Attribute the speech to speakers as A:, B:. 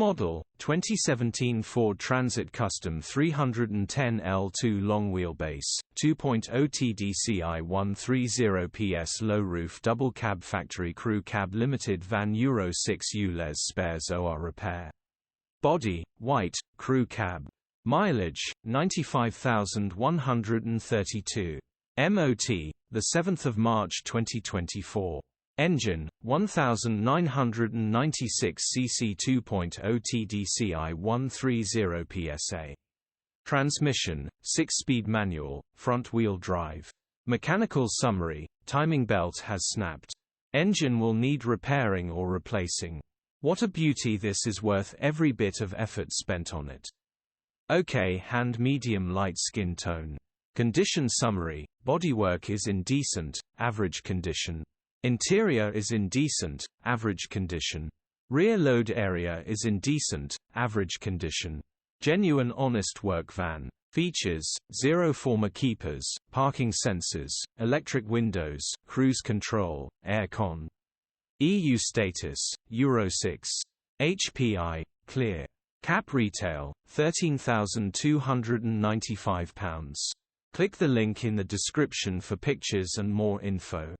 A: Model, 2017 Ford Transit Custom 310 L2 long wheelbase, 2.0 TDCi 130ps low roof double cab factory crew cab limited van Euro 6 ULEZ spares OR repair. Body, white, crew cab. Mileage, 95,132. MOT, 7 March 2024. Engine, 1996 cc 2.0 TDCi 130psa. Transmission, 6-speed manual, front-wheel drive. Mechanical summary, timing belt has snapped. Engine will need repairing or replacing. What a beauty, this is worth every bit of effort spent on it. OK, hand medium light skin tone. Condition summary, bodywork is in decent, average condition. Interior is in decent, average condition. Rear load area is in decent, average condition. Genuine honest work van. Features: 0 former keepers, parking sensors, electric windows, cruise control, aircon. EU status, Euro 6. HPI, clear. Cap retail, £13,295. Click the link in the description for pictures and more info.